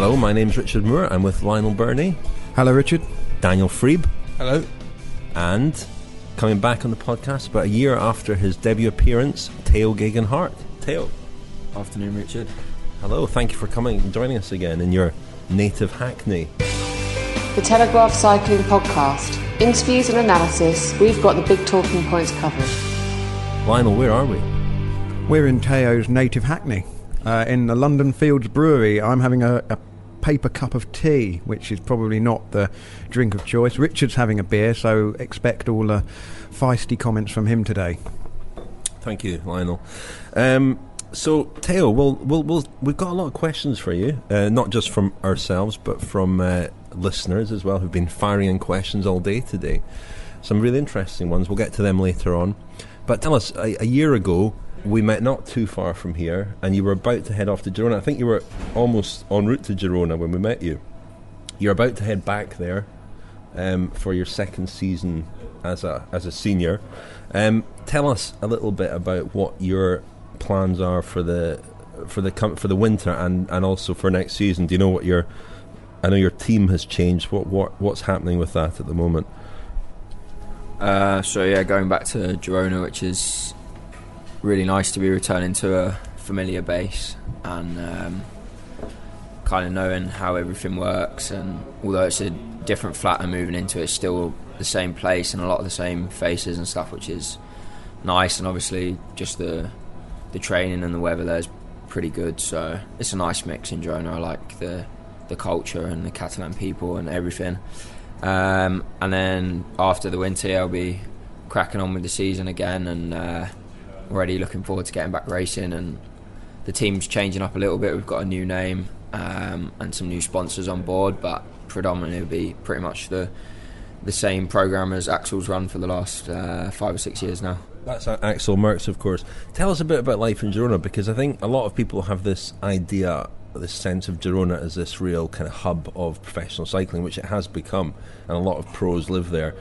Hello, my name's Richard Moore. I'm with Lionel Birnie. Hello, Richard. Daniel Friebe. Hello. And coming back on the podcast about a year after his debut appearance, Tao Geoghegan Hart. Tao. Afternoon, Richard. Hello, thank you for coming and joining us again in your native Hackney. The Telegraph Cycling Podcast. Interviews and analysis, we've got the big talking points covered. Lionel, where are we? We're in Tao's native Hackney, in the London Fields Brewery. I'm having a paper cup of tea, which is probably not the drink of choice. Richard's having a beer, so expect all the feisty comments from him today. Thank you, Lionel. So, Tao, we've got a lot of questions for you, not just from ourselves, but from listeners as well, who've been firing in questions all day today. Some really interesting ones. We'll get to them later on. But tell us, a year ago, we met not too far from here, and you were about to head off to Girona. I think you were almost en route to Girona when we met you. You're about to head back there for your second season as a senior. Tell us a little bit about what your plans are for the winter and also for next season. Do you know what I know your team has changed. What's happening with that at the moment? Going back to Girona, which is really nice to be returning to a familiar base and kind of knowing how everything works. And although it's a different flat and moving into it, it's still the same place and a lot of the same faces and stuff, which is nice. And obviously just the training and the weather there is pretty good, so it's a nice mix in Girona. I like the culture and the Catalan people and everything. And then after the winter, I'll be cracking on with the season again, and already looking forward to getting back racing. And the team's changing up a little bit. We've got a new name and some new sponsors on board, but predominantly it'll be pretty much the same programme as Axel's run for the last 5 or 6 years now. That's Axel Merckx, of course. Tell us a bit about life in Girona, because I think a lot of people have this idea, this sense of Girona as this real kind of hub of professional cycling, which it has become, and a lot of pros live there.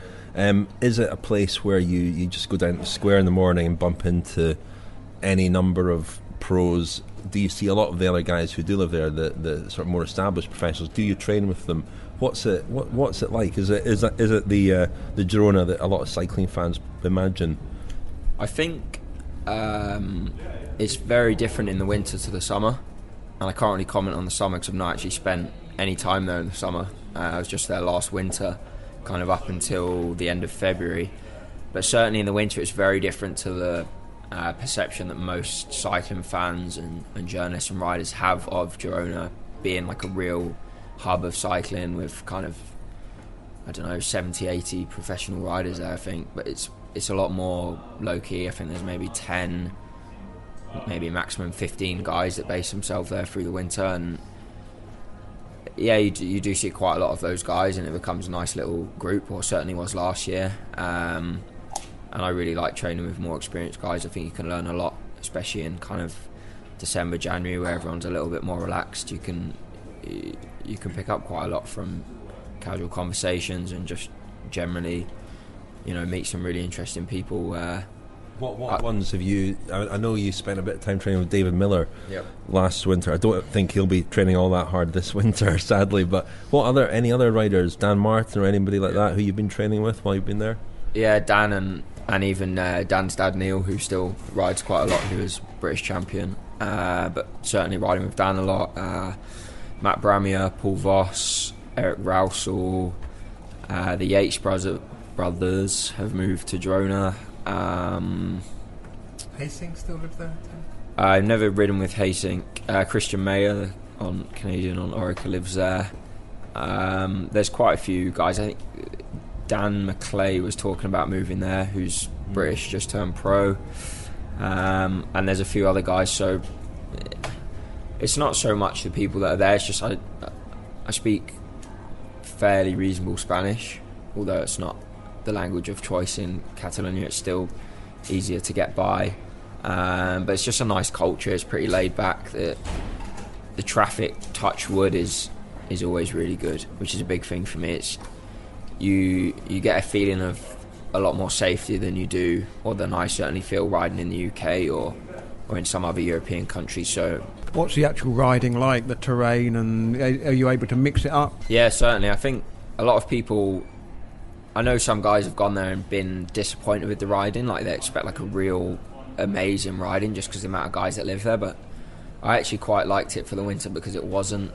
Is it a place where you just go down to the square in the morning and bump into any number of pros? Do you see a lot of the other guys who do live there, the sort of more established professionals? Do you train with them? What's it like? Is it the Girona that a lot of cycling fans imagine? I think it's very different in the winter to the summer, and I can't really comment on the summer because I've not actually spent any time there in the summer. I was just there last winter, kind of up until the end of February. But certainly in the winter it's very different to the perception that most cycling fans and journalists and riders have of Girona being like a real hub of cycling with kind of, 70, 80 professional riders there, I think. But it's a lot more low-key. I think there's maybe 10, maybe maximum 15 guys that base themselves there through the winter. And yeah, you do see quite a lot of those guys, and it becomes a nice little group, or certainly was last year. And I really like training with more experienced guys. I think you can learn a lot, especially in kind of December, January, where everyone's a little bit more relaxed. You can pick up quite a lot from casual conversations and just generally, meet some really interesting people. What ones have you? I know you spent a bit of time training with David Miller last winter. I don't think he'll be training all that hard this winter, sadly. But any other riders, Dan Martin or anybody like that, who you've been training with while you've been there? Yeah, Dan and even Dan's dad Neil, who still rides quite a lot, who is British champion. But certainly riding with Dan a lot. Matt Bramier, Paul Voss, Eric Rousel, the Yates brothers have moved to Girona. Hastings still live there too? I've never ridden with Hastings. Christian Mayer, Canadian on Orica, lives there. There's quite a few guys. I think Dan McClay was talking about moving there, who's British, just turned pro. And there's a few other guys, so it's not so much the people that are there, it's just I speak fairly reasonable Spanish, although it's not the language of choice in Catalonia. It's still easier to get by, but it's just a nice culture. It's pretty laid back. The traffic, touch wood, is always really good, which is a big thing for me. It's you get a feeling of a lot more safety than you do, or than I certainly feel riding in the UK or or in some other European countries. So what's the actual riding like, the terrain, and are you able to mix it up? yeah, certainly. I think a lot of people, I know some guys have gone there and been disappointed with the riding, like they expect like a real amazing riding just because the amount of guys that live there, but I actually quite liked it for the winter because it wasn't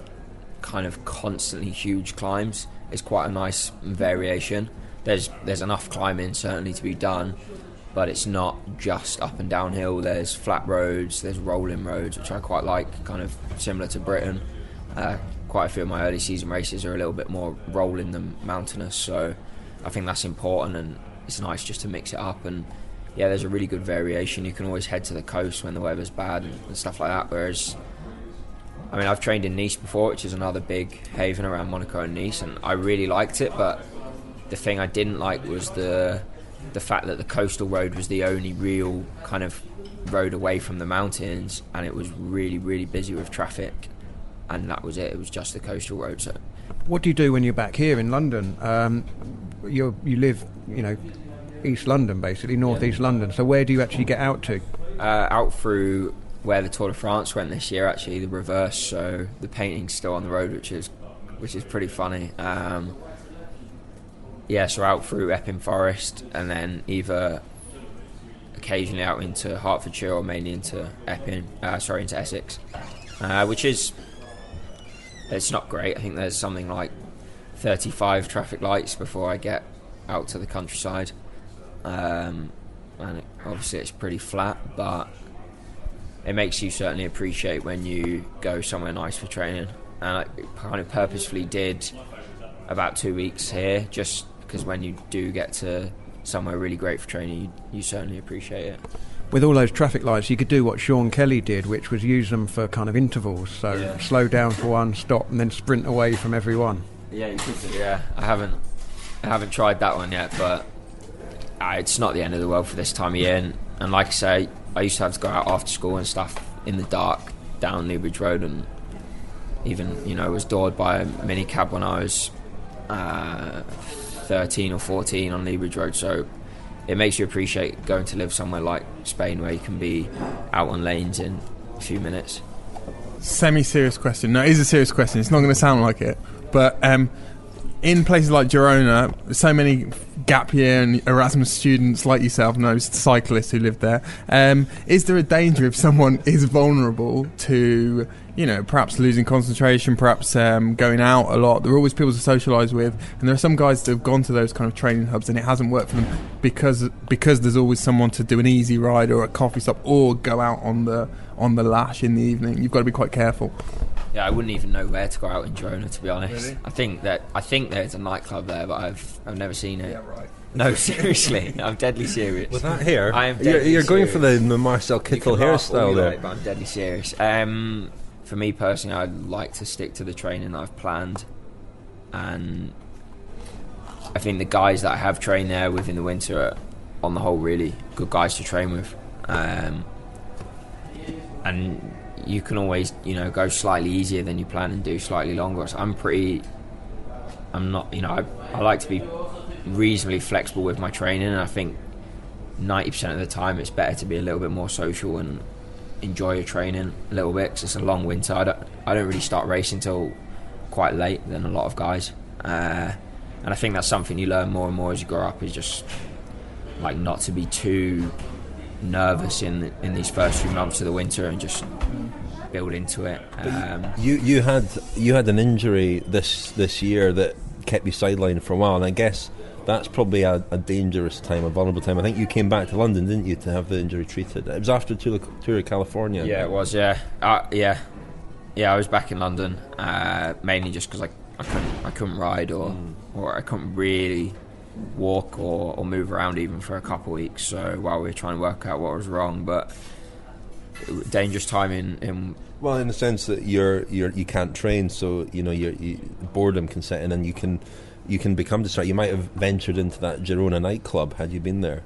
kind of constantly huge climbs. It's quite a nice variation. There's enough climbing certainly to be done, but it's not just up and downhill. There's flat roads, there's rolling roads, which I quite like, kind of similar to Britain. Quite a few of my early season races are a little bit more rolling than mountainous, so I think that's important, and it's nice just to mix it up. And yeah, there's a really good variation. You can always head to the coast when the weather's bad and stuff like that, whereas I mean, I've trained in Nice before, which is another big haven around Monaco and Nice, and I really liked it, but the thing I didn't like was the fact that the coastal road was the only real kind of road away from the mountains, and it was really, really busy with traffic, and that was it. It was just the coastal road. So what do you do when you're back here in London? You live, East London, basically, northeast London, so where do you actually get out to? Out through where the Tour de France went this year, actually, the reverse, so the painting's still on the road, which is pretty funny. So out through Epping Forest, and then either occasionally out into Hertfordshire or mainly into into Essex, which is, it's not great. I think there's something like 35 traffic lights before I get out to the countryside, and obviously it's pretty flat, but it makes you certainly appreciate when you go somewhere nice for training. And I kind of purposefully did about 2 weeks here, just because when you do get to somewhere really great for training, you certainly appreciate it. With all those traffic lights, you could do what Sean Kelly did, which was use them for kind of intervals. So slow down for one, stop, and then sprint away from every one. Yeah, you could do. Yeah, I haven't tried that one yet, but it's not the end of the world for this time of year. And like I say, I used to have to go out after school and stuff in the dark down New Bridge Road, and even was doored by a mini cab when I was 13 or 14 on New Bridge Road. So it makes you appreciate going to live somewhere like Spain, where you can be out on lanes in a few minutes. Semi-serious question. No, it is a serious question. It's not going to sound like it, but in places like Girona, so many gap year and Erasmus students like yourself, cyclists who live there. Is there a danger if someone is vulnerable to, perhaps losing concentration, perhaps going out a lot? There are always people to socialise with, and there are some guys that have gone to those kind of training hubs and it hasn't worked for them because there's always someone to do an easy ride or a coffee stop or go out on the lash in the evening. You've got to be quite careful. Yeah, I wouldn't even know where to go out in Girona, to be honest. Really? I think there's a nightclub there, but I've never seen it. Yeah, right. No, seriously, I'm deadly serious. With that hair, I am deadly you're going serious. for the Marcel Kittel hairstyle there. Like, but I'm deadly serious. For me personally, I'd like to stick to the training that I've planned, and I think the guys that I have trained there with in the winter are, on the whole, really good guys to train with. And you can always, go slightly easier than you plan and do slightly longer. So I like to be reasonably flexible with my training, and I think 90% of the time it's better to be a little bit more social and enjoy your training a little bit, because it's a long winter. I don't really start racing till quite late than a lot of guys, and I think that's something you learn more and more as you grow up, is just like not to be too nervous in these first few months of the winter and just build into it. You had an injury this year that kept you sidelined for a while, and I guess that's probably a dangerous time, a vulnerable time. I think you came back to London, didn't you, to have the injury treated? It was after Tour of California. Yeah, it was. Yeah, I was back in London mainly just because I couldn't ride or I couldn't really walk or move around even for a couple of weeks. So while we were trying to work out what was wrong, but dangerous time in well, in the sense that you can't train, so your boredom can set in, and you can become distracted. You might have ventured into that Girona nightclub had you been there.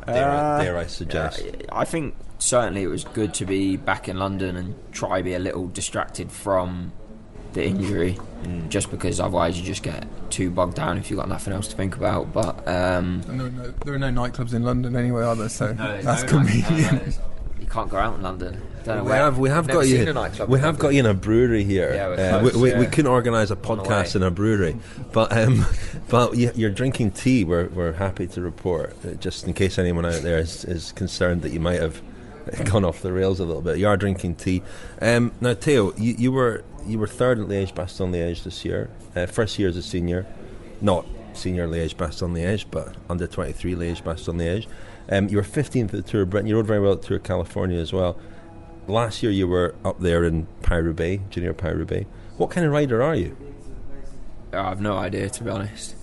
Dare I suggest? Yeah, I think certainly it was good to be back in London and try be a little distracted from the injury, just because otherwise you just get too bogged down if you've got nothing else to think about. But there are no nightclubs in London anyway, are there? So no, that's convenient. You can't go out in London. We have got you in a brewery here. Yeah, we couldn't organise a podcast in a brewery, but you're drinking tea. We're happy to report, just in case anyone out there is concerned that you might have gone off the rails a little bit. You are drinking tea. Now, Tao, you were third at Liège-Bastogne-Liège this year. First year as a senior, not senior Liège-Bastogne-Liège, but under 23 Liège-Bastogne-Liège. You were 15th at the Tour of Britain. You rode very well at Tour of California as well. Last year you were up there in Friebe, Junior Friebe. What kind of rider are you? I have no idea, to be honest.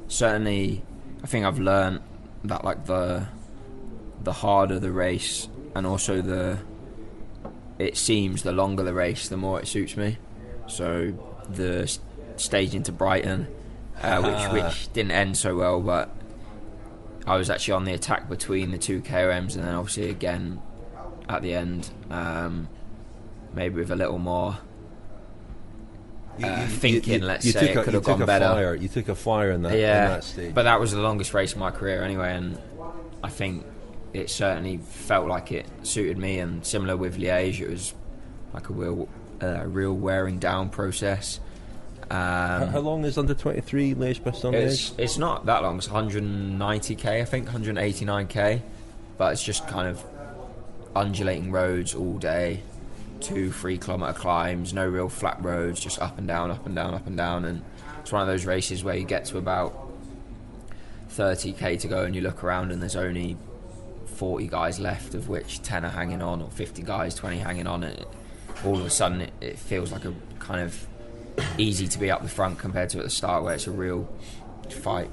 Certainly, I think I've learned that like the harder the race, and also it seems the longer the race, the more it suits me. So the stage into Brighton, which didn't end so well, but I was actually on the attack between the two KOMs, and then obviously again at the end, maybe with a little more thinking. Let's say it could have gone better. You took a flyer in that stage, but that was the longest race of my career anyway, and I think it certainly felt like it suited me. And similar with Liège, it was like a real wearing down process. How long is under 23 Liège-Bastogne-Liège? It's not that long. It's 190k, I think, 189k, but it's just kind of undulating roads all day, 2-3 kilometre climbs, no real flat roads, just up and down, up and down, up and down. And it's one of those races where you get to about 30k to go and you look around and there's only 40 guys left, of which 10 are hanging on, or 50 guys, 20 hanging on, and all of a sudden it feels like a kind of easy to be up the front compared to at the start where it's a real fight.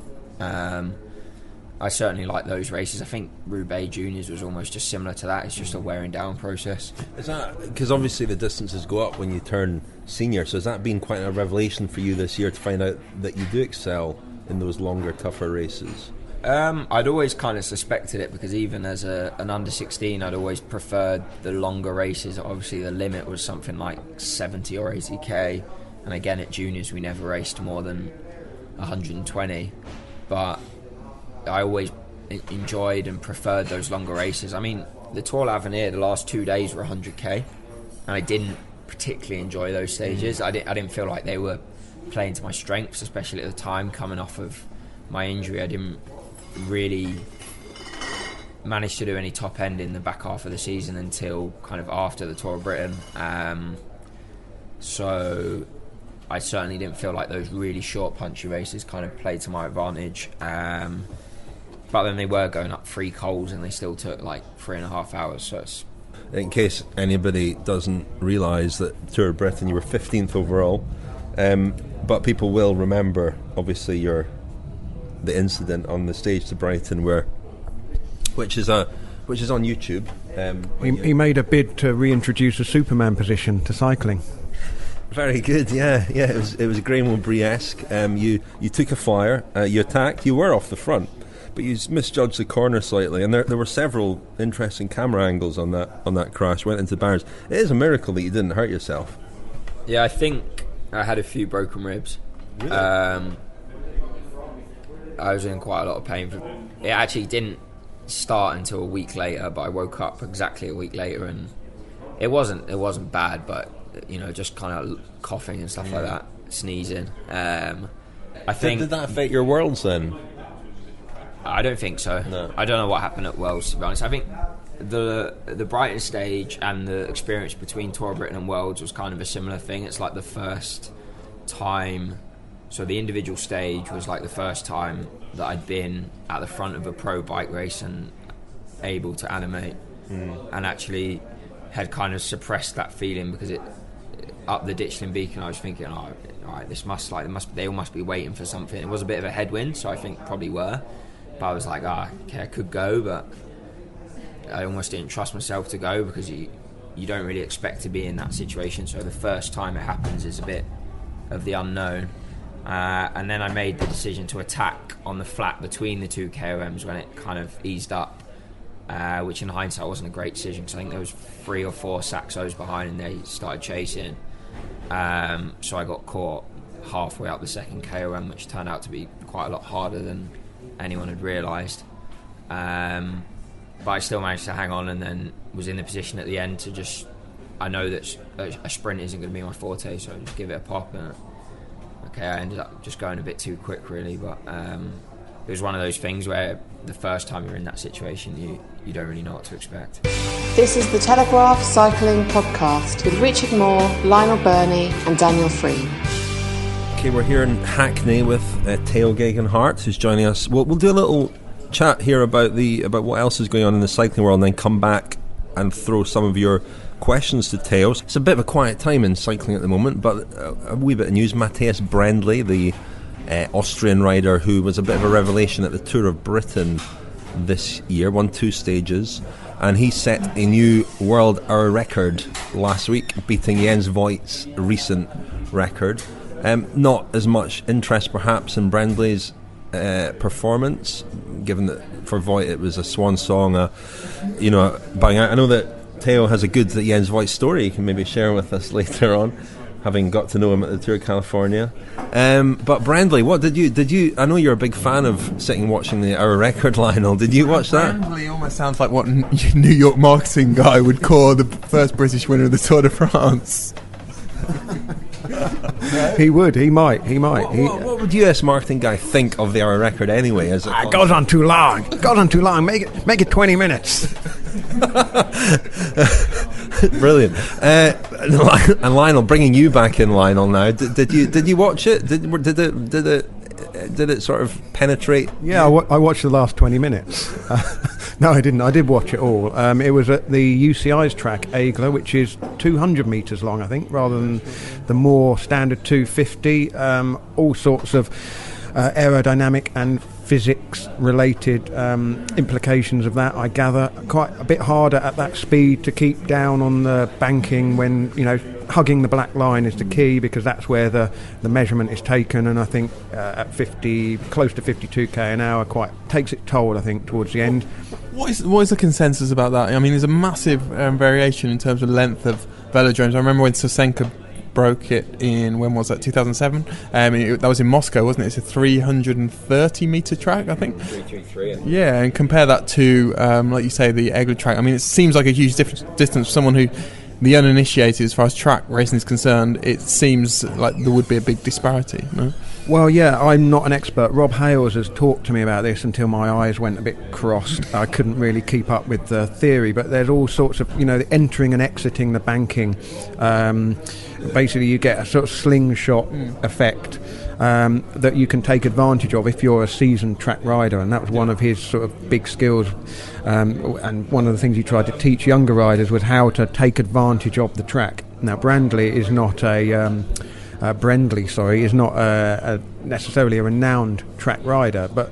I certainly like those races. I think Roubaix Juniors was almost just similar to that. It's just a wearing down process. Is that because obviously the distances go up when you turn senior, so has that been quite a revelation for you this year to find out that you do excel in those longer, tougher races? I'd always kind of suspected it, because even as an under 16 I'd always preferred the longer races. Obviously the limit was something like 70 or 80k, and again at juniors we never raced more than 120, but I always enjoyed and preferred those longer races. I mean, the Tour l'Avenir, the last 2 days were 100k, and I didn't particularly enjoy those stages. I didn't feel like they were playing to my strengths, especially at the time coming off of my injury. I didn't really manage to do any top end in the back half of the season until kind of after the Tour of Britain. So I certainly didn't feel like those really short punchy races kind of played to my advantage. But then they were going up 3 coals and they still took like 3.5 hours. So it's, in case anybody doesn't realise that Tour of Britain, you were 15th overall, but people will remember obviously the incident on the stage to Brighton, which is on YouTube. He made a bid to reintroduce a Superman position to cycling. Very good, yeah. It was Graham O'Brien-esque. You took a flyer, you attacked, you were off the front, but you misjudged the corner slightly, and there were several interesting camera angles on that crash. Went into barriers. It is a miracle that you didn't hurt yourself. Yeah, I think I had a few broken ribs. Really? I was in quite a lot of pain. It actually didn't start until a week later, but I woke up exactly a week later, and it wasn't bad, but just kind of coughing and stuff like that, sneezing. I think did that affect your Worlds then? I don't think so. No. I don't know what happened at Worlds, to be honest. I think the Brighton stage and the experience between Tour of Britain and Worlds was kind of a similar thing. It's like the first time. So the individual stage was like the first time that I'd been at the front of a pro bike race and able to animate, and actually had kind of suppressed that feeling, because it up the Ditchling Beacon I was thinking, oh, right, they all must be waiting for something. It was a bit of a headwind, so I think probably were, but I was like, okay, I could go, but I almost didn't trust myself to go, because you don't really expect to be in that situation. So the first time it happens is a bit of the unknown. And then I made the decision to attack on the flat between the 2 KOMs when it kind of eased up, which in hindsight wasn't a great decision, because I think there was 3 or 4 Saxos behind and they started chasing. So I got caught halfway up the second KOM, which turned out to be quite a lot harder than anyone had realised. but I still managed to hang on, and then was in the position at the end to just, I know that a sprint isn't going to be my forte, so I just give it a pop, and I ended up just going a bit too quick really, but it was one of those things where the first time you're in that situation you don't really know what to expect. This is the Telegraph Cycling Podcast with Richard Moore, Lionel Birnie and Daniel Friebe. Okay, we're here in Hackney with Tao Geoghegan Hart, who's joining us. We'll do a little chat here about what else is going on in the cycling world, and then come back and throw some of your questions to Tao. It's a bit of a quiet time in cycling at the moment, but a wee bit of news. Matthias Brandley, the Austrian rider who was a bit of a revelation at the Tour of Britain this year, won 2 stages, and he set a new world hour record last week, beating Jens Voigt's recent record. Not as much interest perhaps in Brandley's performance, given that for Voigt it was a swan song, bang out. I know that Tao has a good Jens Voigt story he can maybe share with us later on, having got to know him at the Tour of California. But Brandley, what did you? I know you're a big fan of sitting and watching the hour record, Lionel. Did you watch that? Brandley almost sounds like what New York marketing guy would call the first British winner of the Tour de France. He might. What would US marketing guy think of the hour record anyway? As it goes on too long. Make it 20 minutes. Brilliant. And Lionel, bringing you back in, Lionel. Now, did you watch it? Did it sort of penetrate? Yeah, I watched the last 20 minutes. No, I didn't. I did watch it all. It was at the UCI's track, Aigle, which is 200 metres long, I think, rather than the more standard 250. All sorts of aerodynamic and physics-related implications of that, I gather. Quite a bit harder at that speed to keep down on the banking when, hugging the black line is the key, because that's where the measurement is taken, and I think at 50, close to 52k an hour, quite takes its toll, I think, towards the end. What is the consensus about that? I mean, there's a massive variation in terms of length of velodromes. I remember when Sosenka broke it in, when was that, 2007? That was in Moscow, wasn't it? It's a 330 metre track, I think. 333. Yeah, and compare that to, like you say, the Aigle track. I mean, it seems like a huge distance for someone who, the uninitiated as far as track racing is concerned. It seems like there would be a big disparity, no? Well, yeah, I'm not an expert. Rob Hales has talked to me about this until my eyes went a bit crossed. I couldn't really keep up with the theory, but there's all sorts of, entering and exiting the banking. Basically, you get a sort of slingshot effect that you can take advantage of if you're a seasoned track rider, and that was one of his sort of big skills. And one of the things he tried to teach younger riders was how to take advantage of the track. Now, Brandley is not necessarily a renowned track rider, but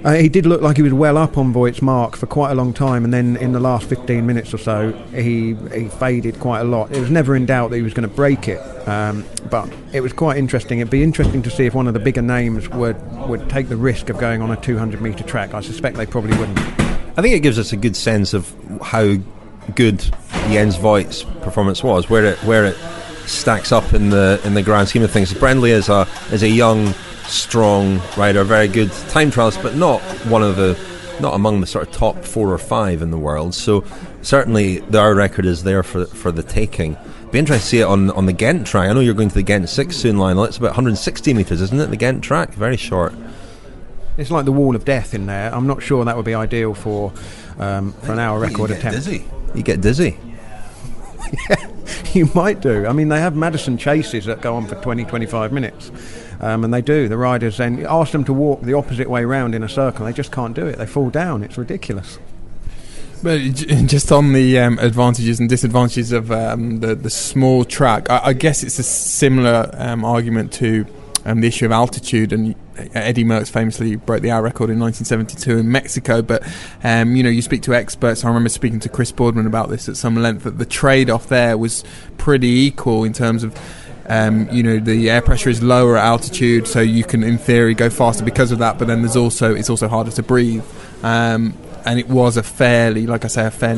he did look like he was well up on Voigt's mark for quite a long time, and then in the last 15 minutes or so he faded quite a lot. It was never in doubt that he was going to break it, but it was quite interesting. It'd be interesting to see if one of the bigger names would take the risk of going on a 200 metre track. I suspect they probably wouldn't. I think it gives us a good sense of how good Jens Voigt's performance was, where it stacks up in the grand scheme of things. Brandley is a young, strong rider, very good time trialist, but not among the sort of top 4 or 5 in the world. So certainly our record is there for the taking. Be interesting to see it on the Ghent track. I know you're going to the Ghent 6 soon, Lionel. It's about 160 metres, isn't it? The Ghent track, very short. It's like the wall of death in there. I'm not sure that would be ideal for an hour record attempt. You get dizzy. Yeah, you might do. I mean, they have Madison chases that go on for 20-25 minutes, and they do. The riders then ask them to walk the opposite way round in a circle. They just can't do it. They fall down. It's ridiculous. But just on the advantages and disadvantages of the small track, I guess it's a similar argument to the issue of altitude, and Eddie Merckx famously broke the hour record in 1972 in Mexico, but you speak to experts. I remember speaking to Chris Boardman about this at some length, that the trade-off there was pretty equal in terms of the air pressure is lower at altitude, so you can in theory go faster because of that, but then it's also harder to breathe. and it was a fairly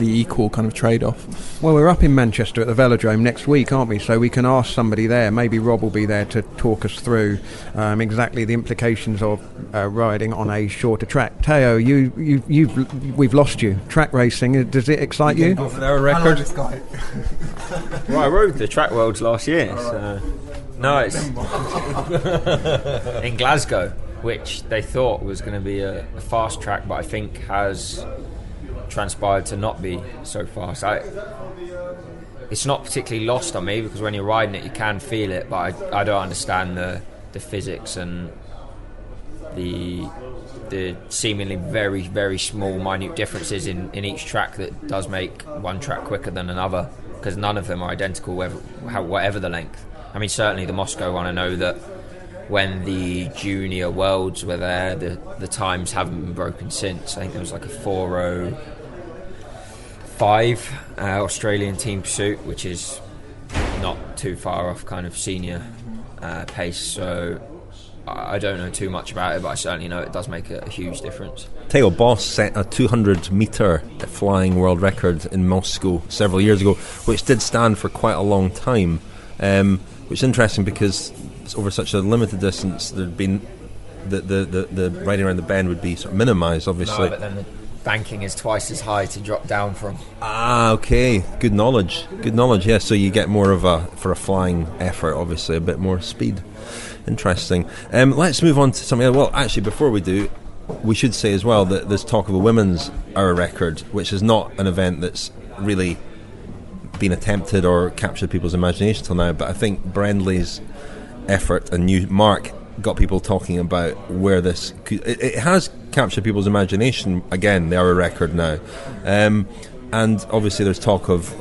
equal kind of trade-off. Well, we're up in Manchester at the Velodrome next week, aren't we? So we can ask somebody there. Maybe Rob will be there to talk us through exactly the implications of riding on a shorter track. Tao, we've lost you. Track racing, does it excite you? Go for their record. Well, I rode the track worlds last year. So. No, it's in Glasgow, which they thought was going to be a fast track, but I think has transpired to not be so fast. It's not particularly lost on me, because when you're riding it you can feel it, but I don't understand the physics and the seemingly very, very small, minute differences in each track that does make one track quicker than another, because none of them are identical whatever the length. I mean, certainly the Moscow one, I know that when the junior worlds were there, the times haven't been broken since. I think there was like a 4:05 Australian team pursuit, which is not too far off kind of senior pace. So I don't know too much about it, but I certainly know it does make a huge difference. Tao Boss set a 200-metre flying world record in Moscow several years ago, which did stand for quite a long time. Which is interesting because it's over such a limited distance. There'd been the riding around the bend would be sort of minimised, obviously. No, but then the banking is twice as high to drop down from. Ah, okay. Good knowledge. Yeah, so you get more of for a flying effort, obviously, a bit more speed. Interesting. Let's move on to something else. Well, actually, before we do, we should say as well that there's talk of a women's hour record, which is not an event that's really been attempted or captured people's imagination till now, but I think Brendley's effort and new mark got people talking about where this could, it has captured people's imagination again, the hour record now, and obviously there's talk of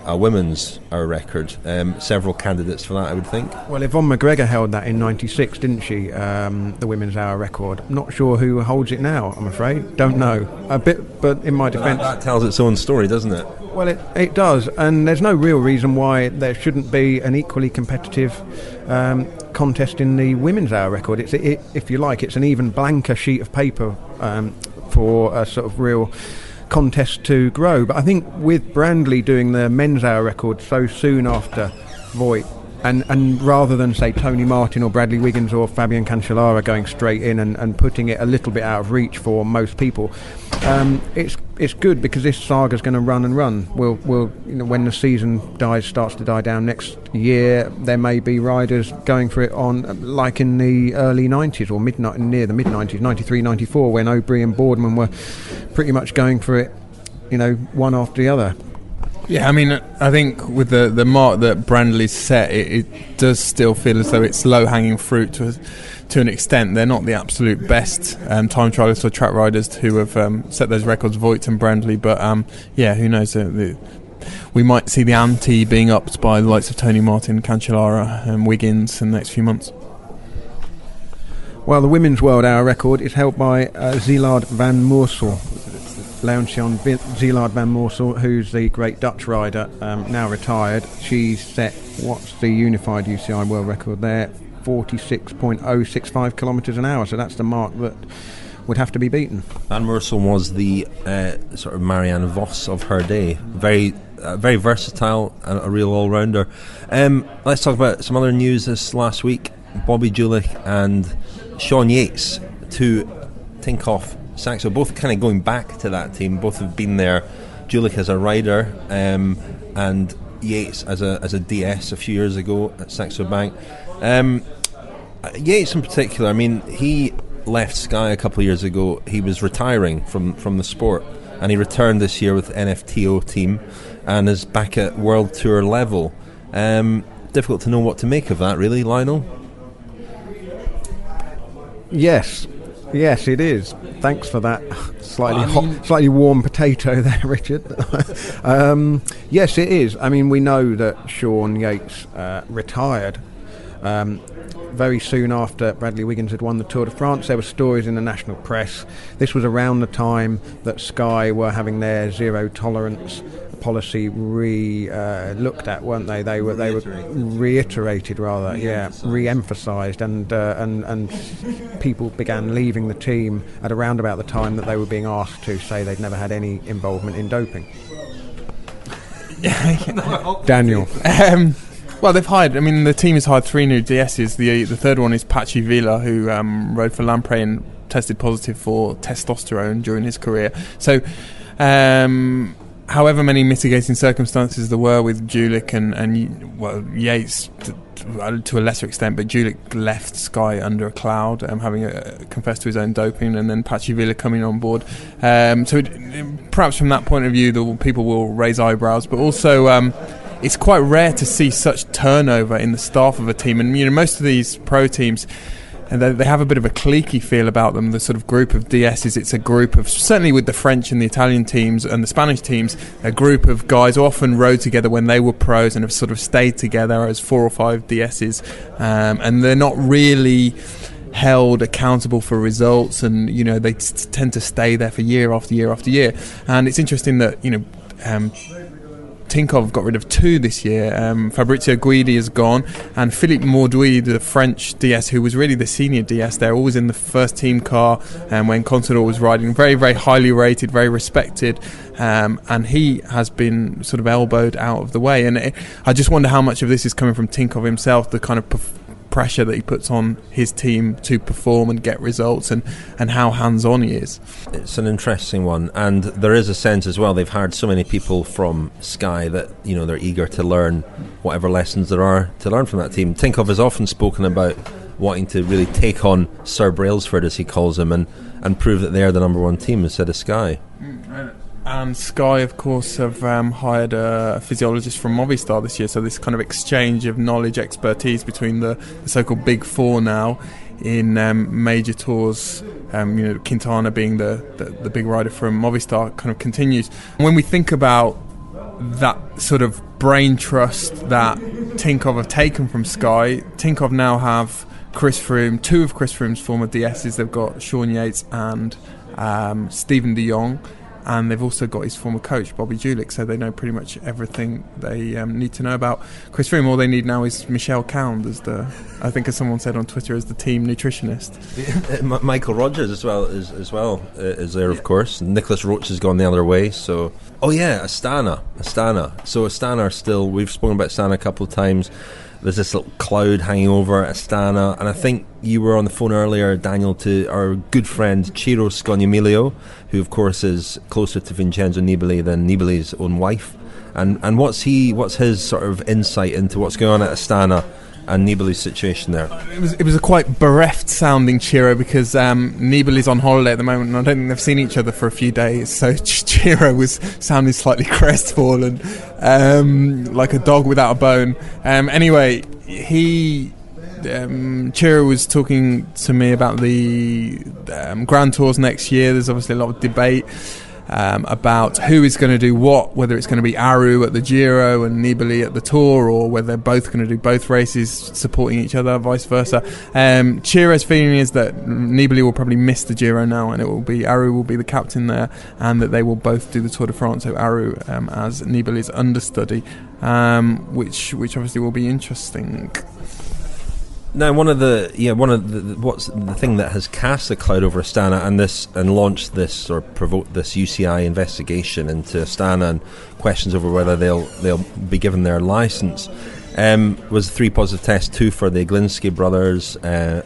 a women's hour record, several candidates for that, I would think. Well, Yvonne McGregor held that in 96, didn't she, the women's hour record. I'm not sure who holds it now, I'm afraid. Don't know. A bit, but in my defence... That tells its own story, doesn't it? Well, it does, and there's no real reason why there shouldn't be an equally competitive contest in the women's hour record. If you like, it's an even blanker sheet of paper for a sort of real contest to grow. But I think with Brandley doing the men's hour record so soon after Voigt, and rather than say Tony Martin or Bradley Wiggins or Fabian Cancellara going straight in and putting it a little bit out of reach for most people, it's good, because this saga's going to run and run. We'll when the season starts to die down next year, there may be riders going for it on, like in the early 90s or near the mid 90s, 93, 94, when O'Brien and Boardman were pretty much going for it, one after the other. Yeah, I mean, I think with the mark that Brandley's set, it does still feel as though it's low-hanging fruit to an extent. They're not the absolute best time trialists or track riders who have set those records, Voigt and Brandley, but who knows? We might see the ante being upped by the likes of Tony Martin, Cancellara and Wiggins in the next few months. Well, the women's world hour record is held by Szilard van Moorsel. Leontien Szilard van Moorsel, who's the great Dutch rider, now retired. She set, what's the unified UCI world record there? 46.065 kilometres an hour, so that's the mark that would have to be beaten. Van Moorsel was the sort of Marianne Vos of her day. Very versatile, a real all-rounder. Let's talk about some other news this last week. Bobby Julich and Sean Yates, two Tinkoff Saxo, both kind of going back to that team. Both have been there. Julich as a rider, and Yates as a DS a few years ago at Saxo Bank. Yates in particular, I mean, he left Sky a couple of years ago. He was retiring from the sport, and he returned this year with NFTO team and is back at World Tour level. Difficult to know what to make of that, really, Lionel. Yes, it is. Thanks for that slightly warm potato there, Richard. Yes, it is. I mean, we know that Sean Yates retired very soon after Bradley Wiggins had won the Tour de France. There were stories in the national press. This was around the time that Sky were having their zero tolerance policy looked at, weren't they? They were reiterated rather, re-emphasised, and people began leaving the team at around about the time that they were being asked to say they'd never had any involvement in doping. Daniel. Well, they've hired. I mean, the team has hired 3 new DSs. The third one is Pachi Villa, who rode for Lamprey and tested positive for testosterone during his career. So, however many mitigating circumstances there were with Julik and Yates to a lesser extent, but Julik left Sky under a cloud, having confessed to his own doping, and then Pachi Villa coming on board. Perhaps from that point of view, the people will raise eyebrows, but also it's quite rare to see such turnover in the staff of a team. And most of these pro teams, and they have a bit of a cliquey feel about them, the sort of group of DSs. It's a group of, certainly with the French and the Italian teams and the Spanish teams, a group of guys who often rode together when they were pros and have sort of stayed together as 4 or 5 DSs, and they're not really held accountable for results, and they tend to stay there for year after year after year. And it's interesting that Tinkoff got rid of 2 this year. Fabrizio Guidi is gone, and Philippe Maudoui, the French DS, who was really the senior DS there, always in the first team car when Contador was riding, very, very highly rated, very respected, and he has been sort of elbowed out of the way. And I just wonder how much of this is coming from Tinkoff himself, the kind of pressure that he puts on his team to perform and get results, and how hands-on he is. It's an interesting one, and there is a sense as well, they've hired so many people from Sky that they're eager to learn whatever lessons there are to learn from that team. Tinkoff has often spoken about wanting to really take on Sir Brailsford, as he calls him, and prove that they're the number 1 team instead of Sky. And Sky, of course, have hired a physiologist from Movistar this year, so this kind of exchange of knowledge, expertise between the so-called Big 4 now in major tours, Quintana being the big rider from Movistar, kind of continues. When we think about that sort of brain trust that Tinkoff have taken from Sky, Tinkoff now have Chris Froome, 2 of Chris Froome's former DSs. They've got Sean Yates and Stephen de Jong. And they've also got his former coach, Bobby Julik, so they know pretty much everything they need to know about Chris Froome. All they need now is Michel Cound, as someone said on Twitter, as the team nutritionist. Michael Rogers as well is there, of course. Nicholas Roach has gone the other way. So, Astana. So Astana are still. We've spoken about Astana a couple of times. There's this little cloud hanging over Astana, and I think you were on the phone earlier, Daniel, to our good friend Ciro Scognamiglio, who of course is closer to Vincenzo Nibali than Nibali's own wife. And what's his sort of insight into what's going on at Astana and Nibali's situation there? It was a quite bereft sounding Ciro, because Nibali's on holiday at the moment, and I don't think they've seen each other for a few days, so Ciro was sounding slightly crestfallen, like a dog without a bone. Anyway, Ciro was talking to me about the Grand Tours next year. There's obviously a lot of debate about who is going to do what, whether it's going to be Aru at the Giro and Nibali at the Tour, or whether they're both going to do both races supporting each other, vice versa. Chiro's feeling is that Nibali will probably miss the Giro now, and Aru will be the captain there, and that they will both do the Tour de France, so Aru as Nibali's understudy, which obviously will be interesting. Now, what's the thing that has cast the cloud over Astana and launched this, or provoked this UCI investigation into Astana and questions over whether they'll be given their licence, was 3 positive tests, 2 for the Glinsky brothers,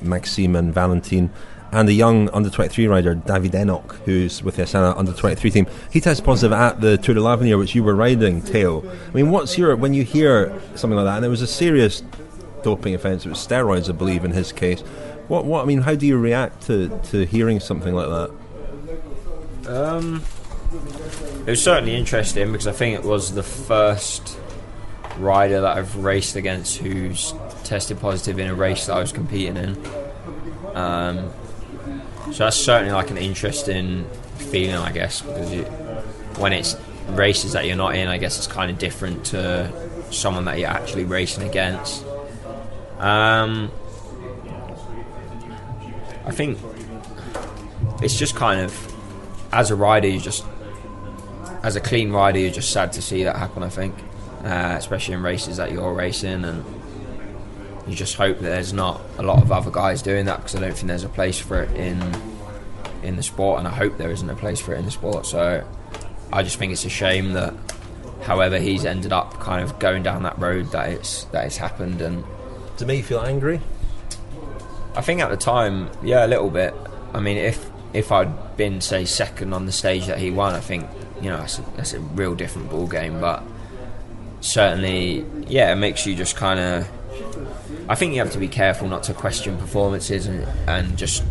Maxime and Valentin, and a young under-23 rider, David Enoch, who's with the Astana under-23 team. He tested positive at the Tour de l'Avenir, which you were riding, Tao. I mean, when you hear something like that, and it was a serious doping offence, it was steroids, I believe, in his case. How do you react to hearing something like that? It was certainly interesting, because I think it was the first rider that I've raced against who's tested positive in a race that I was competing in. So that's certainly like an interesting feeling, I guess, because when it's races that you're not in, I guess it's kind of different to someone that you're actually racing against. I think it's just kind of, as a rider, you just as a clean rider, you're just sad to see that happen, I think, especially in races that you're racing, and you just hope that there's not a lot of other guys doing that, because I don't think there's a place for it in the sport, and I hope there isn't a place for it in the sport. So I just think it's a shame that however he's ended up kind of going down that road, that it's happened. And to me, you feel angry? I think at the time, yeah, a little bit. I mean, if I'd been, say, second on the stage that he won, I think, you know, that's a real different ball game. But certainly, yeah, it makes you just kind of, I think you have to be careful not to question performances and just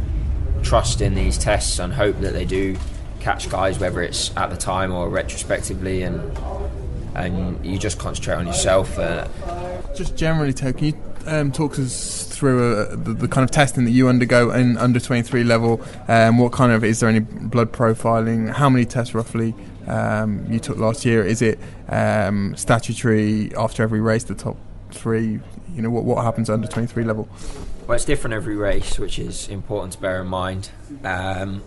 trust in these tests and hope that they do catch guys, whether it's at the time or retrospectively, and you just concentrate on yourself. Just generally, Tao, can you talk us through the kind of testing that you undergo in under 23 level? What kind of, is there any blood profiling? How many tests roughly you took last year? Is it statutory after every race, the top three? You know, what happens under 23 level? Well, it's different every race, which is important to bear in mind. I've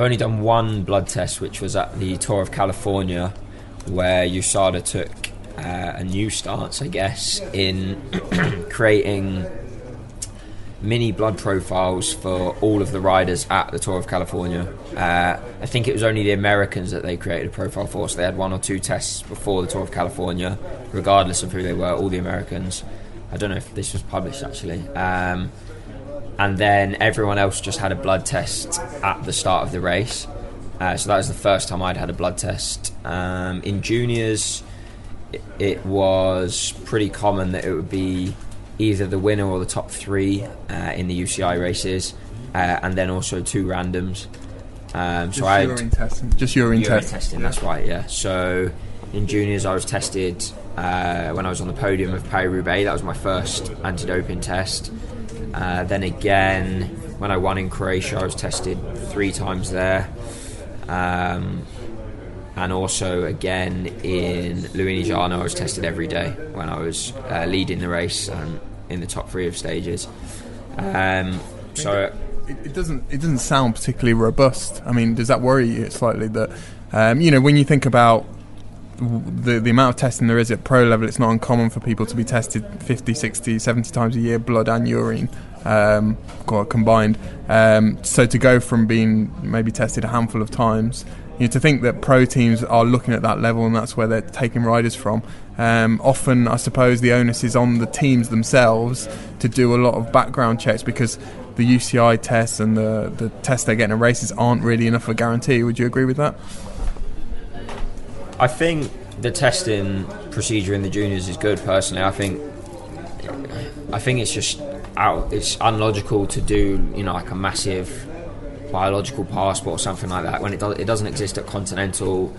only done one blood test, which was at the Tour of California, where USADA took a new stance, I guess, in creating mini blood profiles for all of the riders at the Tour of California. I think it was only the Americans that they created a profile for, so they had one or two tests before the Tour of California, regardless of who they were, all the Americans. I don't know if this was published, actually. And then everyone else just had a blood test at the start of the race. So that was the first time I'd had a blood test. In juniors, it was pretty common that it would be either the winner or the top three in the UCI races, and then also two randoms. Just urine testing. That's right, yeah. So in juniors, I was tested when I was on the podium of Paris-Roubaix. That was my first anti-doping test. Then again, when I won in Croatia, I was tested 3 times there. And also again in Liège-Bastogne-Liège, I was tested every day when I was leading the race and in the top 3 of stages. So it doesn't sound particularly robust. I mean, does that worry you slightly that you know, when you think about the amount of testing there is at pro level, it's not uncommon for people to be tested 50, 60, 70 times a year, blood and urine combined. So to go from being maybe tested a handful of times, you know, to think that pro teams are looking at that level and that's where they're taking riders from. Often, I suppose, the onus is on the teams themselves to do a lot of background checks, because the UCI tests and the tests they get in races aren't really enough of a guarantee. Would you agree with that? I think the testing procedure in the juniors is good, personally. I think it's just it's unlogical to do, you know, like a massive biological passport or something like that when it doesn't exist at Continental.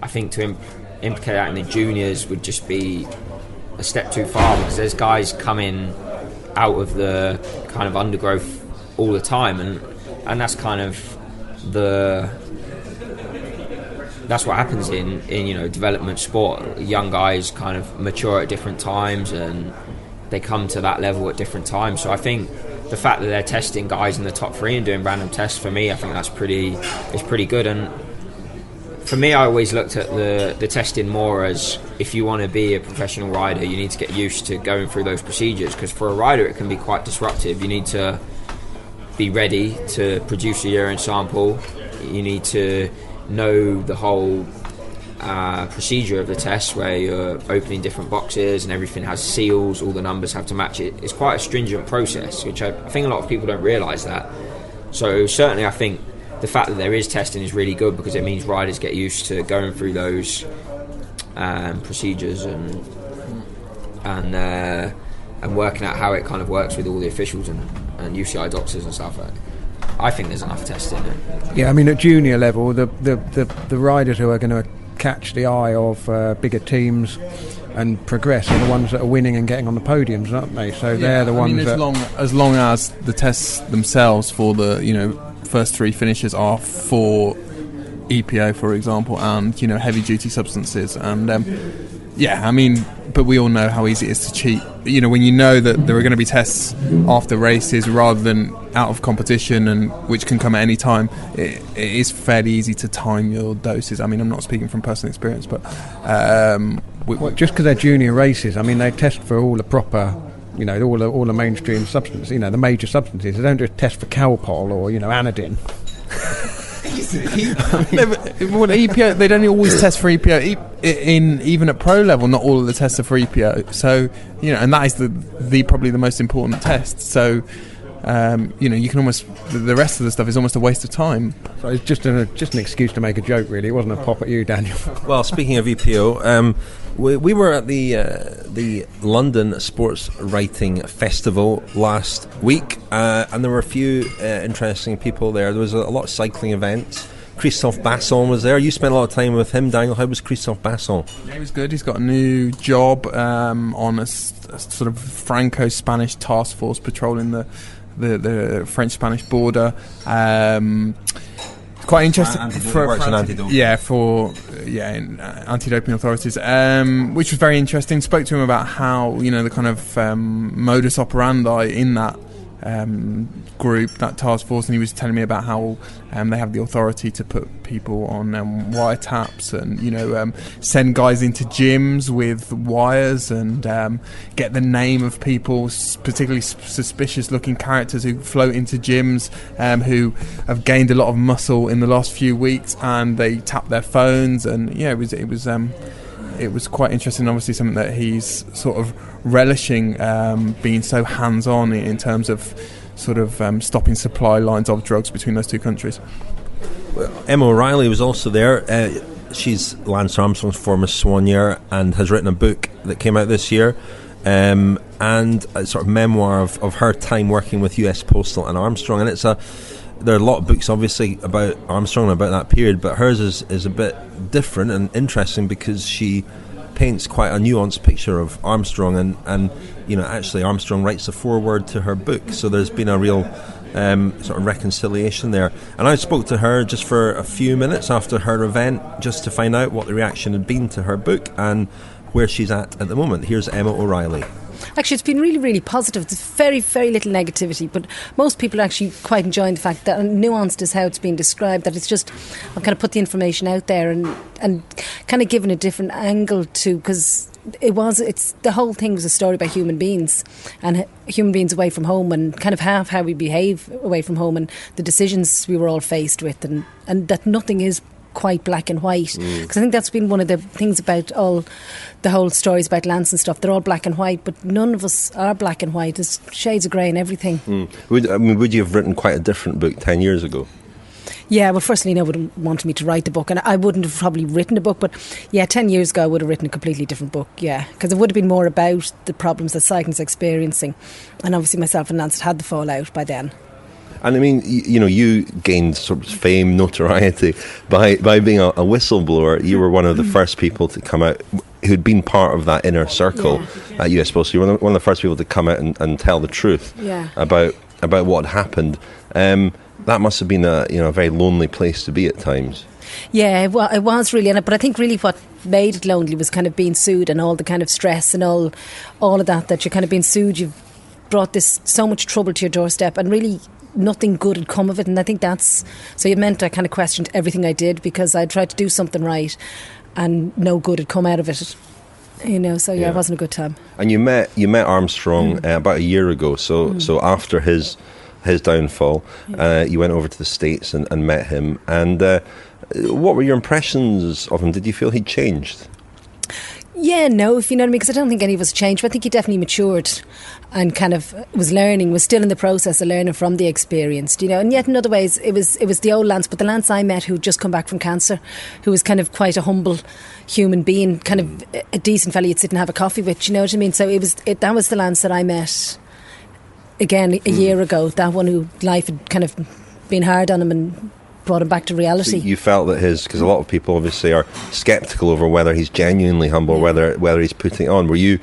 I think to implicate that in the juniors would just be a step too far, because there's guys coming out of the kind of undergrowth all the time, and that's kind of that's what happens in you know, development sport. Young guys kind of mature at different times and they come to that level at different times. So I think the fact that they're testing guys in the top 3 and doing random tests, for me, I think that's pretty good. And for me, I always looked at the testing more as, if you want to be a professional rider, you need to get used to going through those procedures, because for a rider it can be quite disruptive. You need to be ready to produce a urine sample. You need to know the whole procedure of the test, where you're opening different boxes and everything has seals, all the numbers have to match it. It's quite a stringent process, which I think a lot of people don't realise that. So certainly I think the fact that there is testing is really good, because it means riders get used to going through those procedures and working out how it kind of works with all the officials and UCI doctors and stuff. I think there's enough testing. Yeah, I mean, at junior level, the riders who are going to catch the eye of bigger teams and progress are the ones that are winning and getting on the podiums, aren't they? So they're the ones as long as the tests themselves for the, you know, first 3 finishes are for EPO, for example, and, you know, heavy duty substances. And I mean, but we all know how easy it is to cheat. You know, when you know that there are going to be tests after races rather than out of competition, and which can come at any time, it is fairly easy to time your doses. I mean, I'm not speaking from personal experience, but just because they're junior races, I mean, they test for all the proper, all the mainstream substances, the major substances. They don't just test for Calpol or anodine. Well, EPO, they don't always test for EPO even at pro level. Not all of the tests are for EPO, so and that is the probably the most important test. So you can almost, the rest of the stuff is almost a waste of time. So it's just an excuse to make a joke, really. It wasn't a pop at you, Daniel. Well, speaking of EPO, we were at the London Sports Writing Festival last week, and there were a few interesting people there. There was a lot of cycling events. Christophe Basson was there. You spent a lot of time with him, Daniel. How was Christophe Basson? Yeah, he was good. He's got a new job on a sort of Franco-Spanish task force patrolling the French-Spanish border. Quite interesting for anti-doping. Anti-doping authorities, which was very interesting. Spoke to him about how the kind of modus operandi in that group, that task force, and he was telling me about how they have the authority to put people on wiretaps and send guys into gyms with wires and get the name of people, particularly suspicious looking characters who float into gyms, who have gained a lot of muscle in the last few weeks, and they tap their phones, and it was quite interesting. Obviously something that he's sort of relishing, being so hands-on in terms of sort of stopping supply lines of drugs between those two countries. Well, Emma O'Reilly was also there. She's Lance Armstrong's former soigneur and has written a book that came out this year, and a sort of memoir of her time working with US Postal and Armstrong. And there are a lot of books obviously about Armstrong and about that period, but hers is a bit different and interesting because she paints quite a nuanced picture of Armstrong, and actually Armstrong writes a foreword to her book, so there's been a real sort of reconciliation there. And I spoke to her just for a few minutes after her event just to find out what the reaction had been to her book and where she's at the moment. Here's Emma O'Reilly. Actually, it's been really, really positive. There's very, very little negativity, but most people are actually quite enjoying the fact that, and nuanced is how it's been described, that it's just, I've kind of put the information out there and kind of given a different angle to, because the whole thing was a story about human beings and human beings away from home, and kind of how we behave away from home and the decisions we were all faced with, and that nothing is quite black and white, because I think that's been one of the things about all the whole stories about Lance and stuff. They're all black and white, but none of us are black and white. There's shades of grey in everything. Would you have written quite a different book 10 years ago? Yeah, well, firstly, no one wanted me to write the book, and I wouldn't have probably written a book, but 10 years ago I would have written a completely different book, because it would have been more about the problems that cycling's experiencing, and obviously myself and Lance had the fallout by then. And I mean, you gained sort of fame, notoriety by being a whistleblower. You were one of the first people to come out who'd been part of that inner circle at US Post. You were one of the first people to come out and tell the truth about what happened. That must have been a very lonely place to be at times. Yeah, it was really, but I think really what made it lonely was kind of being sued and all the kind of stress and all of that you're kind of being sued. You've brought this so much trouble to your doorstep, and really nothing good had come of it, and I think so it meant I kind of questioned everything I did, because I tried to do something right and no good had come out of it, so it wasn't a good time. And you met Armstrong about a year ago, so after his downfall, you went over to the States and met him, and what were your impressions of him? Did you feel he'd changed? Yeah, no, if you know what I mean, because I don't think any of us changed, but I think he definitely matured and kind of was still in the process of learning from the experience, and yet in other ways it was the old Lance, but the Lance I met who'd just come back from cancer, who was kind of quite a humble human being, kind of a decent fella you'd sit and have a coffee with, you know what I mean? So that was the Lance that I met again a year ago, that one who life had kind of been hard on him and brought him back to reality. So you felt that because a lot of people obviously are sceptical over whether he's genuinely humble, whether he's putting it on. Were you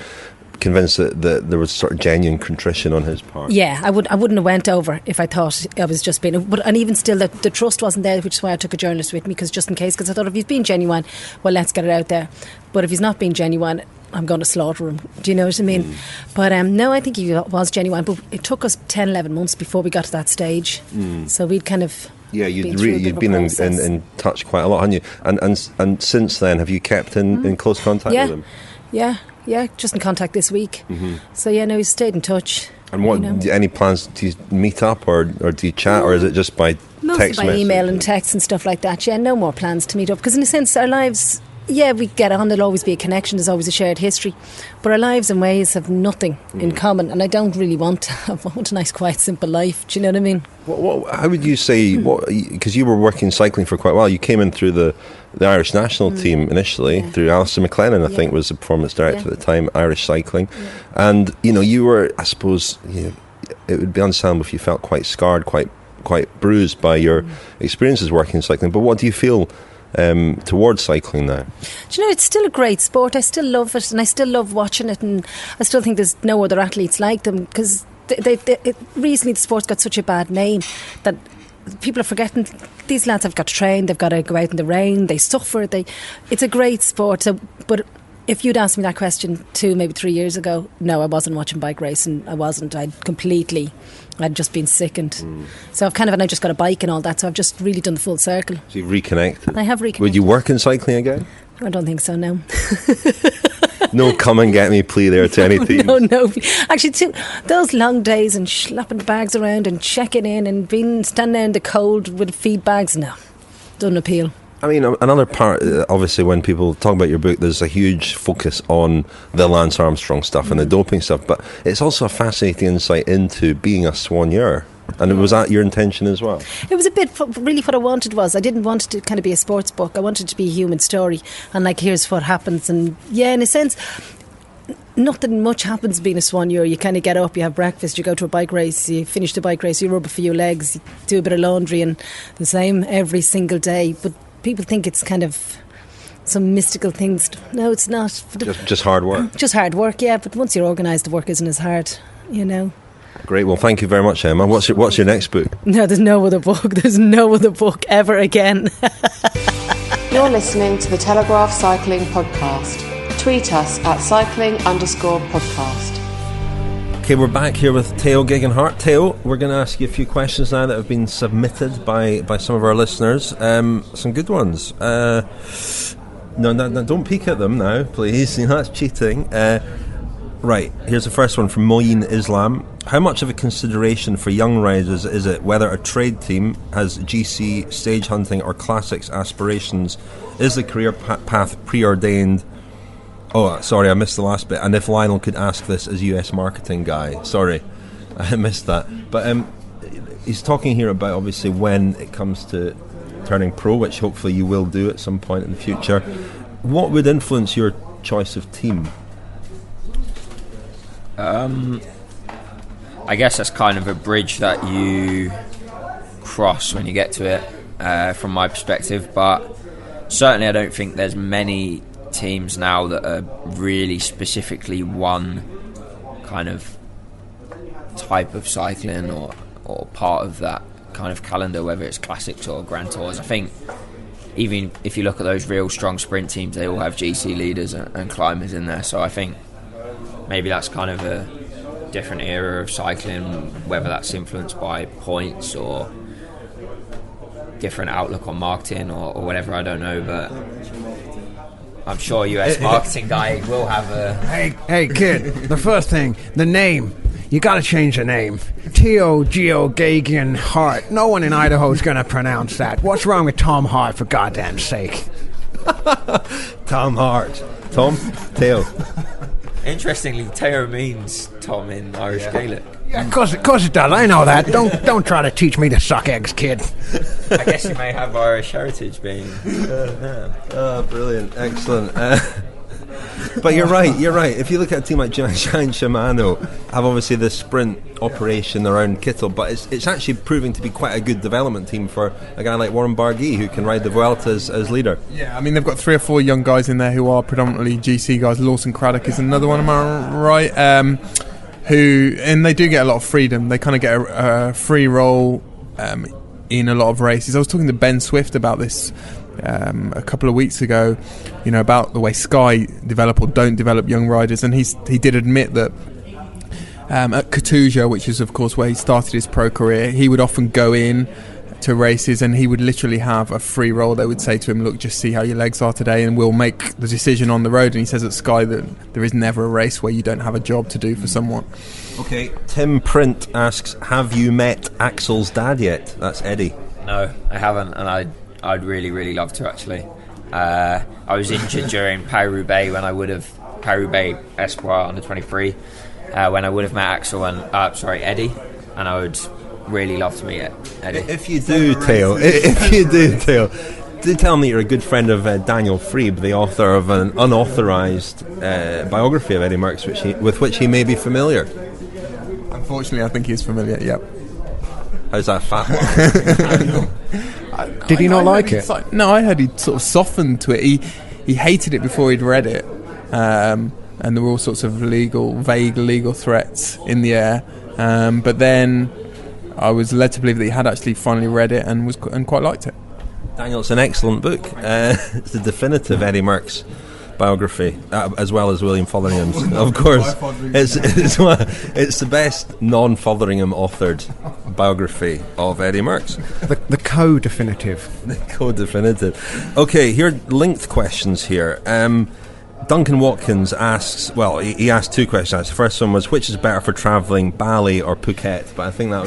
convinced that there was sort of genuine contrition on his part? Yeah, I wouldn't have went over if I thought I was just being, and even still the trust wasn't there, which is why I took a journalist with me, because I thought if he's being genuine, well, let's get it out there. But if he's not being genuine, I'm going to slaughter him. Do you know what I mean? But no, I think he was genuine. But it took us 10, 11 months before we got to that stage. So we'd kind of you'd been in touch quite a lot, hadn't you? And since then, have you kept in close contact with him? Yeah, just in contact this week. So no, he's stayed in touch. And what any plans? Do you meet up or do you chat, or is it just by text by message? email and text and stuff like that? Yeah, no more plans to meet up, because in a sense our lives, we get on, there'll always be a connection, there's always a shared history, but our lives and ways have nothing in common, and I don't really want I want a nice quiet simple life. Do you know what I mean? How would you say, because you were working cycling for quite a while, you came in through the Irish national team initially, through Alistair McLennan, I think was the performance director at the time, Irish cycling, and you were, I suppose, it would be understandable if you felt quite scarred, quite bruised by your experiences working in cycling, but what do you feel towards cycling now? Do you know, it's still a great sport. I still love it, and I still love watching it, and I still think there's no other athletes like them, because recently the sport's got such a bad name that people are forgetting these lads have got to train, they've got to go out in the rain, they suffer, it's a great sport. So, but if you'd asked me that question 2, maybe 3 years ago, no, I wasn't watching bike racing. I wasn't. I'd just been sickened. So I just got a bike and all that, so I've just really done the full circle. So you've reconnected? I have reconnected. Would you work in cycling again? I don't think so, no. No come and get me plea there to any team. No. Actually, those long days and slapping bags around and checking in and standing there in the cold with feed bags, no, doesn't appeal. I mean, another part, obviously, when people talk about your book, there's a huge focus on the Lance Armstrong stuff and the doping stuff, but it's also a fascinating insight into being a soigneur. And was that your intention as well? It was a bit, really what I wanted was, I didn't want it to kind of be a sports book. I wanted it to be a human story. And here's what happens. And in a sense, nothing much happens being a soigneur. You kind of get up, you have breakfast, you go to a bike race, you finish the bike race, you rub a few legs, you do a bit of laundry, and the same every single day. But people think it's kind of some mystical things. No, it's not. Just hard work. Just hard work, yeah. But once you're organised, the work isn't as hard, Great. Well, thank you very much, Emma. What's your next book? No, there's no other book. There's no other book ever again. You're listening to the Telegraph Cycling Podcast. Tweet us at cycling_podcast. Okay, we're back here with Tao Geoghegan Hart. Tao, we're going to ask you a few questions now that have been submitted by some of our listeners. Some good ones. No, don't peek at them now, please. That's cheating. Right, here's the first one from Moeen Islam. How much of a consideration for young riders is it whether a trade team has GC, stage hunting or classics aspirations? Is the career path preordained? Oh, sorry, I missed the last bit. And if Lionel could ask this as US marketing guy. Sorry, I missed that. But he's talking here about, obviously, when it comes to turning pro, which hopefully you will do at some point in the future. What would influence your choice of team? I guess that's kind of a bridge that you cross when you get to it, from my perspective. But certainly I don't think there's many teams now that are really specifically one kind of type of cycling or part of that kind of calendar, whether it's classics or grand tours. I think even if you look at those real strong sprint teams, they all have GC leaders and climbers in there. So I think maybe that's kind of a different era of cycling, whether that's influenced by points or different outlook on marketing or whatever, I don't know, but I'm sure US marketing guy will have a... Hey kid, the first thing, the name. You gotta change the name. Tao Geoghegan Hart. No one in Idaho's gonna pronounce that. What's wrong with Tom Hart, for goddamn sake? Tom Hart. Tom? Tao. Interestingly, Tao means Tom in Irish Gaelic. Yeah, of course it does. I know that. Don't try to teach me to suck eggs, kid. I guess you may have Irish heritage being... brilliant. Excellent. But you're right. If you look at a team like Giant Shimano, have obviously this sprint operation around Kittel, but it's actually proving to be quite a good development team for a guy like Warren Barguil, who can ride the Vuelta as leader. Yeah, I mean, they've got 3 or 4 young guys in there who are predominantly GC guys. Lawson Craddock is another one, am I right? And they do get a lot of freedom. They kind of get a free roll in a lot of races. I was talking to Ben Swift about this a couple of weeks ago, about the way Sky develop or don't develop young riders, and he did admit that at Katusha, which is of course where he started his pro career, he would often go in to races and he would literally have a free roll. They would say to him, look, just see how your legs are today and we'll make the decision on the road. And he says at Sky that there is never a race where you don't have a job to do for someone. Okay, Tim Print asks, have you met Axel's dad yet? That's Eddie. No, I haven't, and I'd really, really love to, actually. I was injured during Paris-Roubaix Paris-Roubaix Espoir under 23, when I would have met Axel and Eddie, and I would really love to meet Eddie. If you do, Tao, do tell me you're a good friend of Daniel Friebe, the author of an unauthorised biography of Eddie Merckx, with which he may be familiar. Unfortunately, I think he's familiar, yep. How's that fat one? Did he not like it? No, I heard he'd sort of softened to it. He hated it before he'd read it. And there were all sorts of vague legal threats in the air. But then I was led to believe that he had actually finally read it and quite liked it. Daniel, it's an excellent book. It's the definitive Eddie Merckx biography, as well as William Fotheringham's, of course. It's the best non-Fotheringham authored biography of Eddie Merckx. The co-definitive. The co-definitive. Okay, here are linked questions here. Duncan Watkins asks, well, he asked two questions. The first one was, which is better for travelling, Bali or Phuket? But I think that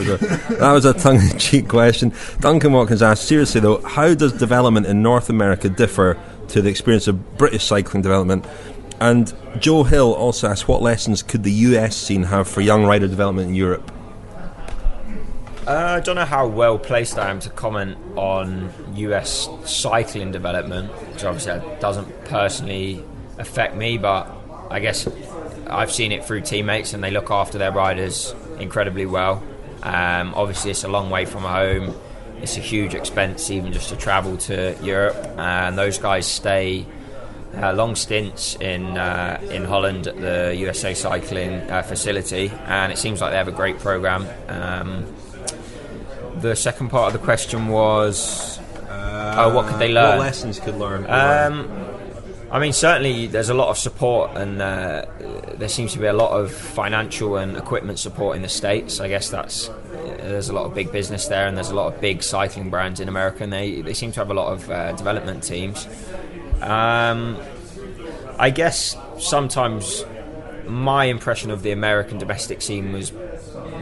was a tongue-in-cheek question. Duncan Watkins asked, seriously though, how does development in North America differ to the experience of British cycling development? And Joe Hill also asked, what lessons could the US scene have for young rider development in Europe? I don't know how well placed I am to comment on US cycling development, which obviously doesn't personally affect me, but I guess I've seen it through teammates and they look after their riders incredibly well. Obviously it's a long way from home, it's a huge expense even just to travel to Europe, and those guys stay long stints in Holland at the USA Cycling facility, and it seems like they have a great program. The second part of the question was what could they learn? What lessons could learn? I mean, certainly there's a lot of support, and there seems to be a lot of financial and equipment support in the States. I guess there's a lot of big business there, and there's a lot of big cycling brands in America, and they seem to have a lot of development teams. I guess sometimes my impression of the American domestic scene was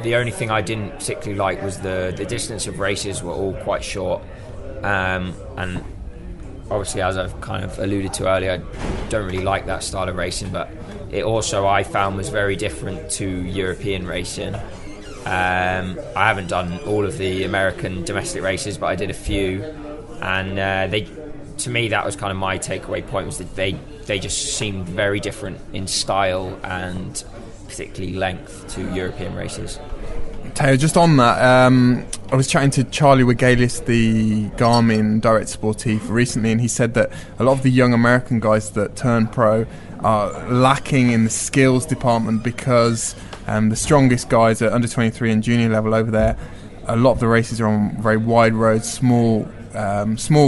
the only thing I didn't particularly like was the distance of races were all quite short, and obviously, as I've kind of alluded to earlier, I don't really like that style of racing, but it also I found was very different to European racing. I haven't done all of the American domestic races, but I did a few, and to me that was kind of my takeaway point, was that they just seemed very different in style and particularly length to European races. Tao, just on that, I was chatting to Charlie Wigalis, the Garmin Direct Sportif, recently, and he said that a lot of the young American guys that turn pro are lacking in the skills department because the strongest guys at under 23 and junior level over there, a lot of the races are on very wide roads, small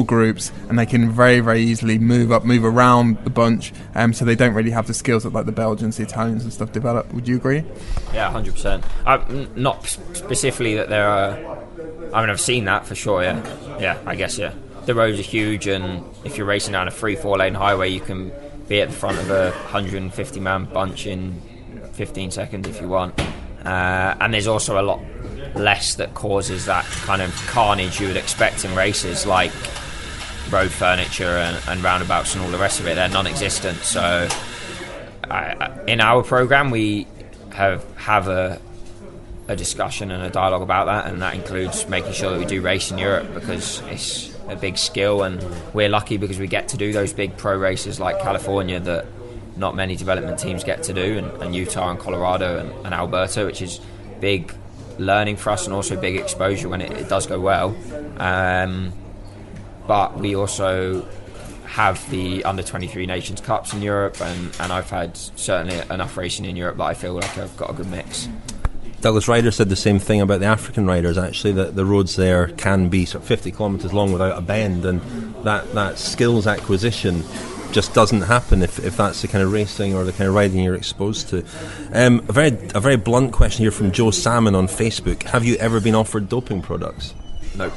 groups, and they can very, very easily move around the bunch, so they don't really have the skills that like the Belgians, the Italians and stuff develop. Would you agree? Yeah, 100%. Not specifically that there are, I mean, I've seen that for sure, yeah, I guess, yeah. The roads are huge, and if you're racing down a 3-4 lane highway, you can be at the front of a 150 man bunch in 15 seconds if you want, and there's also a lot less that causes that kind of carnage you would expect in races, like road furniture and roundabouts and all the rest of it. They're non-existent. So in our program we have a discussion and a dialogue about that, and that includes making sure that we do race in Europe because it's a big skill, and we're lucky because we get to do those big pro races like California that not many development teams get to do, and Utah and Colorado and Alberta, which is big learning for us and also big exposure when it does go well. But we also have the under 23 Nations Cups in Europe, and I've had certainly enough racing in Europe that I feel like I've got a good mix. Douglas Ryder said the same thing about the African riders, actually, that the roads there can be sort of 50 kilometres long without a bend, and that skills acquisition just doesn't happen if that's the kind of racing or the kind of riding you're exposed to. A very blunt question here from Joe Salmon on Facebook. Have you ever been offered doping products? Nope.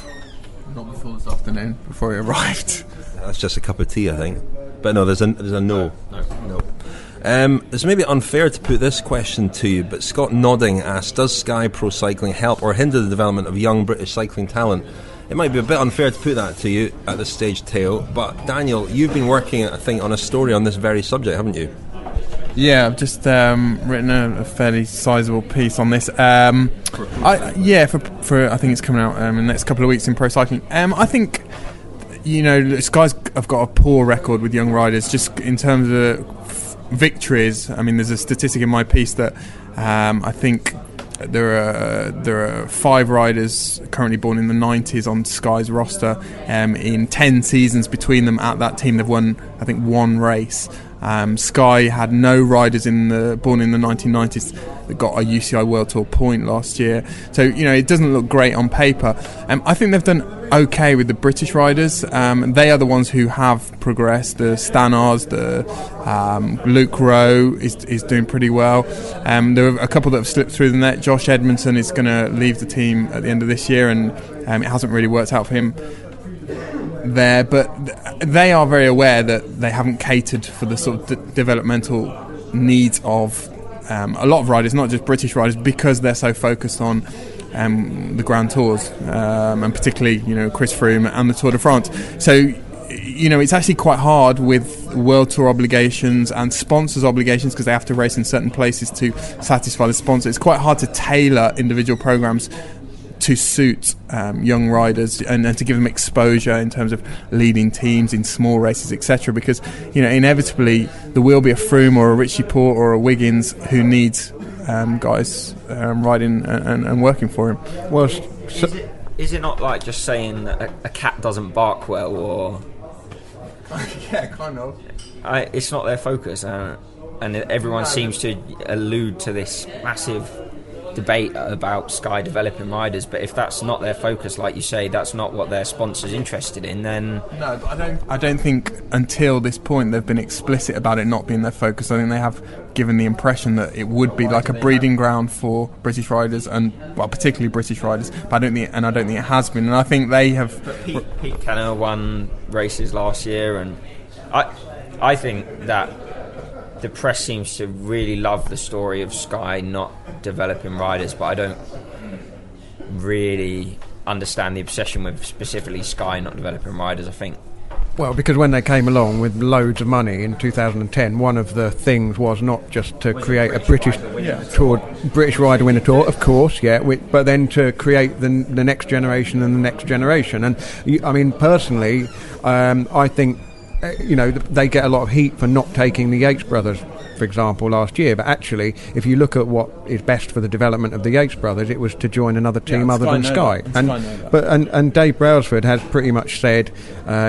Not before this afternoon, before he arrived. That's just a cup of tea, I think. But no, there's a no. No. It's maybe unfair to put this question to you, but Scott Nodding asked, does Sky Pro Cycling help or hinder the development of young British cycling talent? It might be a bit unfair to put that to you at this stage, Tao, but Daniel, you've been working, I think, on a story on this very subject, haven't you? Yeah, I've just written a fairly sizable piece on this. For I think it's coming out in the next couple of weeks in Pro Cycling. I think, Sky's have got a poor record with young riders, just in terms of victories. I mean, there's a statistic in my piece that I think there are 5 riders currently born in the 90s on Sky's roster. In 10 seasons between them at that team, they've won, I think, 1 race. Sky had no riders born in the 1990s that got a UCI World Tour point last year. So, it doesn't look great on paper. I think they've done okay with the British riders. They are the ones who have progressed. The Stannards, the Luke Rowe is doing pretty well. There are a couple that have slipped through the net. Josh Edmondson is going to leave the team at the end of this year, and it hasn't really worked out for him there, but they are very aware that they haven't catered for the sort of developmental needs of a lot of riders, not just British riders, because they're so focused on the Grand Tours, and particularly Chris Froome and the Tour de France. So it's actually quite hard with World Tour obligations and sponsors obligations, because they have to race in certain places to satisfy the sponsor. It's quite hard to tailor individual programs to suit young riders and to give them exposure in terms of leading teams in small races, etc. Because inevitably there will be a Froome or a Richie Porte or a Wiggins who needs guys riding and working for him. Well, is it not like just saying that a cat doesn't bark well, or yeah, kind of. It's not their focus, and everyone seems to allude to this massive debate about Sky developing riders, but if that's not their focus, like you say, that's not what their sponsor's interested in, then no, I don't think until this point they've been explicit about it not being their focus. I think they have given the impression that it would be like a breeding ground for British riders, and particularly British riders, but I don't think it has been, and I think they have. But Pete Kenner won races last year, and I think that the press seems to really love the story of Sky not developing riders, but I don't really understand the obsession with specifically Sky not developing riders. I think, well, because when they came along with loads of money in 2010, one of the things was not just to create a British rider winner tour, of course, but then to create the next generation and the next generation. And I mean, personally, I think they get a lot of heat for not taking the Yates brothers, for example, last year. But actually, if you look at what is best for the development of the Yates brothers, it was to join another team other than Sky. And Dave Brailsford has pretty much said,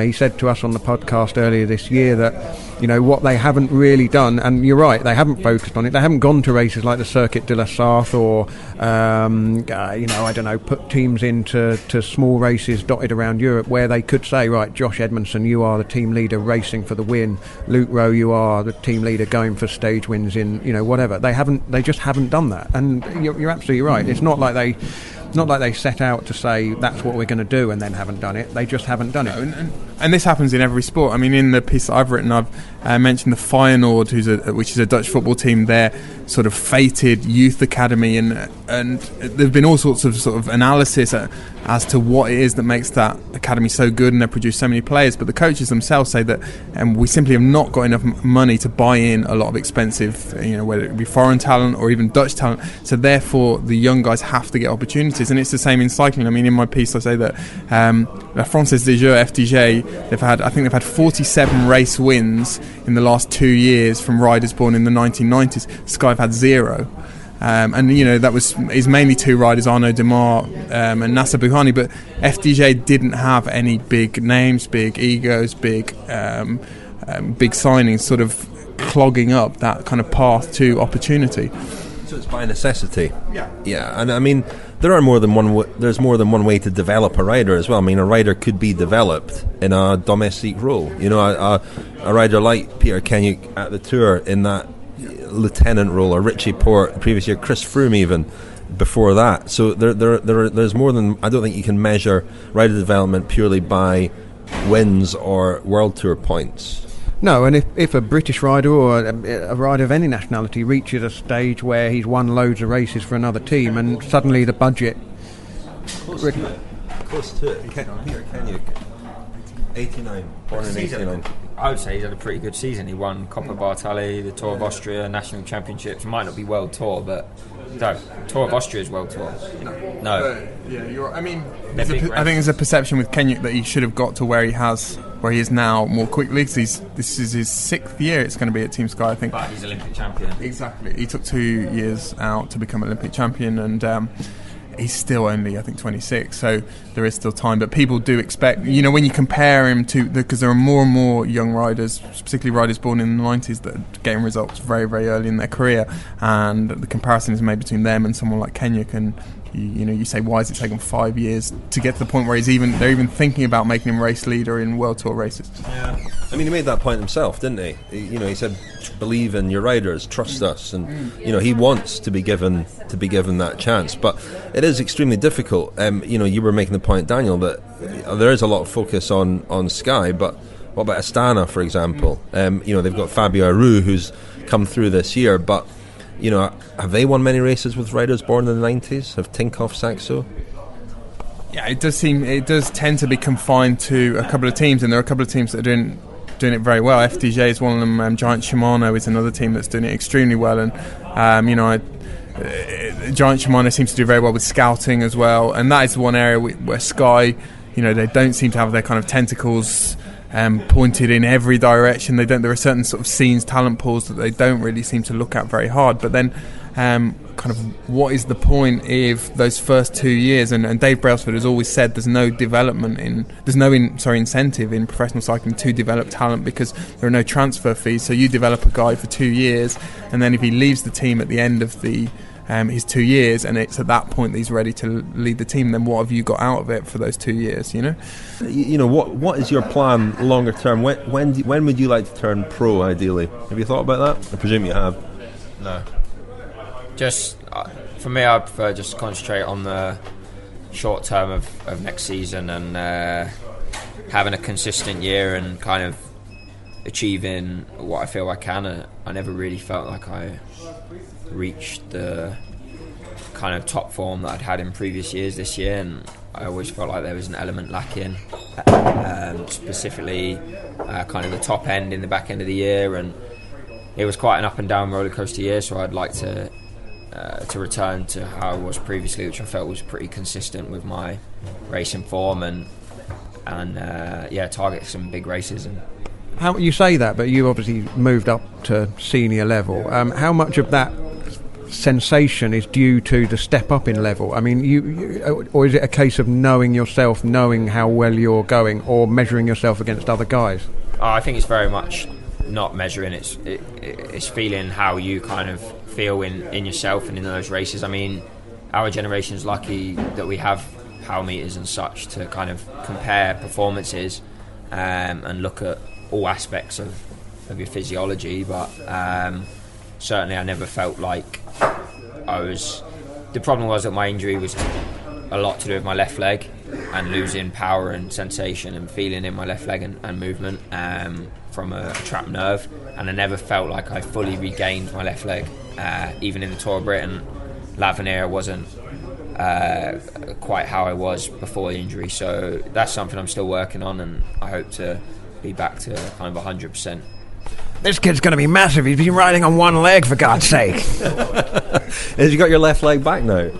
he said to us on the podcast earlier this year that what they haven't really done, and you're right, they haven't focused on it. They haven't gone to races like the Circuit de la Sarthe or I don't know, put teams into small races dotted around Europe where they could say, right, Josh Edmondson, you are the team leader racing for the win. Luke Rowe, you are the team leader going for stage wins in whatever. They just haven't done that. And you're absolutely right. It's not like they set out to say that's what we're going to do and then haven't done it. They just haven't done it. And this happens in every sport. I mean, in the piece that I've written, I've mentioned the Feyenoord, which is a Dutch football team, their sort of fated youth academy, and there've been all sorts of sort of analysis as to what it is that makes that academy so good and they produce so many players. But the coaches themselves say that we simply have not got enough money to buy in a lot of expensive, whether it be foreign talent or even Dutch talent. So therefore, the young guys have to get opportunities, and it's the same in cycling. I mean, in my piece, I say that La Française des Jeux, FDJ, they've had 47 race wins in the last 2 years from riders born in the 1990s. Sky have had 0. And that is mainly 2 riders, Arnaud Demar and Nasser Bouhanni, but FDJ didn't have any big names, big egos, big signings sort of clogging up that kind of path to opportunity. So it's by necessity. Yeah, and I mean there's more than one way to develop a rider as well. I mean, a rider could be developed in a domestic role. You know, a rider like Peter Kenyon at the Tour in that lieutenant role, or Richie Porte previous year, Chris Froome even before that. So there's more than, I don't think you can measure rider development purely by wins or World Tour points. No, and if a British rider or a rider of any nationality reaches a stage where he's won loads of races for another team and suddenly the budget... Close to it. Peter Kenyon, 89, born in 89. I would say he's had a pretty good season. He won Coppa Bartali, the Tour of Austria, National Championships. It might not be World Tour, but no, Tour of Austria is World Tour. No. Yeah, you're. I mean, I think there's a perception with Kenyon that he should have got to where he is now more quickly. Because this is his 6th year. It's going to be at Team Sky, I think. But he's Olympic champion. Exactly. He took 2 years out to become Olympic champion, and he's still only, I think, 26, so there is still time. But people do expect, you know, when you compare him to, because there are more and more young riders, particularly riders born in the 90s, that are getting results very, very early in their career, and the comparison is made between them and someone like Kenyon. And you say, why has it taken 5 years to get to the point where they're even thinking about making him race leader in World Tour races? Yeah, I mean, he made that point himself, didn't he? He said, believe in your riders, trust us, and he wants to be given that chance. But it is extremely difficult. You were making the point, Daniel, that there is a lot of focus on Sky, but what about Astana, for example? They've got Fabio Aru, who's come through this year, but have they won many races with riders born in the 90s? Have Tinkoff, Saxo? Yeah, it does tend to be confined to a couple of teams, and there are a couple of teams that are doing it very well. FDJ is one of them. Giant Shimano is another team that's doing it extremely well, and Giant Shimano seems to do very well with scouting as well, and that is one area where Sky, they don't seem to have their kind of tentacles pointed in every direction. There are certain sort of scenes, talent pools that they don't really seem to look at very hard. But then, kind of, what is the point if those first 2 years? And Dave Brailsford has always said there's no incentive in professional cycling to develop talent, because there are no transfer fees. So you develop a guy for 2 years, and then if he leaves the team at the end of his 2 years, and it's at that point that he's ready to lead the team, then what have you got out of it for those 2 years? What is your plan longer term? When would you like to turn pro, ideally? Have you thought about that? I presume you have. No, just for me, I prefer just to concentrate on the short term of next season, and having a consistent year and kind of achieving what I feel I can. I never really felt like I reached the kind of top form that I'd had in previous years this year, and I always felt like there was an element lacking, specifically kind of the top end in the back end of the year, and it was quite an up and down roller coaster year. So I'd like to return to how I was previously, which I felt was pretty consistent with my racing form, and target some big races. And how you say that, but you obviously moved up to senior level. How much of that sensation is due to the step up in level? I mean, you or is it a case of knowing yourself, knowing how well you're going, or measuring yourself against other guys? I think it's very much not measuring. It's feeling how you kind of feel in yourself and in those races. I mean, our generation is lucky that we have power meters and such to kind of compare performances and look at all aspects of your physiology, but certainly I never felt like the problem was that my injury was a lot to do with my left leg and losing power and sensation and feeling in my left leg and movement from a trapped nerve, and I never felt like I fully regained my left leg. Even in the Tour of Britain, L'Avenir wasn't quite how I was before the injury, so that's something I'm still working on, and I hope to be back to kind of 100%. This kid's going to be massive. He's been riding on one leg, for God's sake. Have you got your left leg back now?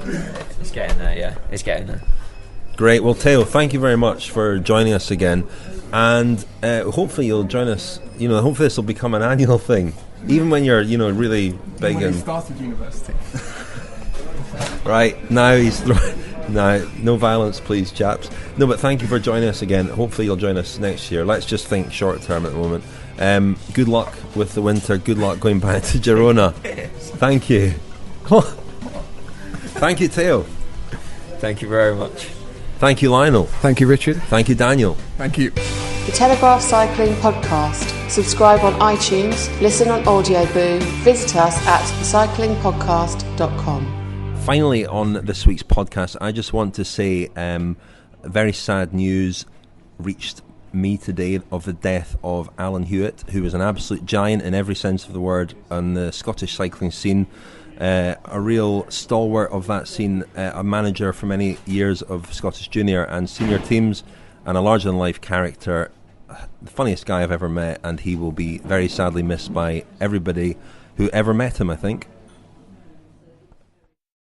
It's getting there, yeah. It's getting there. Great. Well, Tao, thank you very much for joining us again. And hopefully you'll join us. Hopefully this will become an annual thing. Even when you're, really big. When he started university. Right. Now he's... no violence, please, chaps. No, but thank you for joining us again. Hopefully you'll join us next year. Let's just think short term at the moment. Good luck with the winter. Good luck going back to Girona. Thank you. Thank you, Tao. Thank you very much. Thank you, Lionel. Thank you, Richard. Thank you, Daniel. Thank you. The Telegraph Cycling Podcast. Subscribe on iTunes, listen on Audio Boom, visit us at cyclingpodcast.com. Finally, on this week's podcast, I just want to say very sad news reached me today of the death of Alan Hewitt, who was an absolute giant in every sense of the word on the Scottish cycling scene. A real stalwart of that scene, a manager for many years of Scottish junior and senior teams, and a larger-than-life character, the funniest guy I've ever met, and he will be very sadly missed by everybody who ever met him, I think.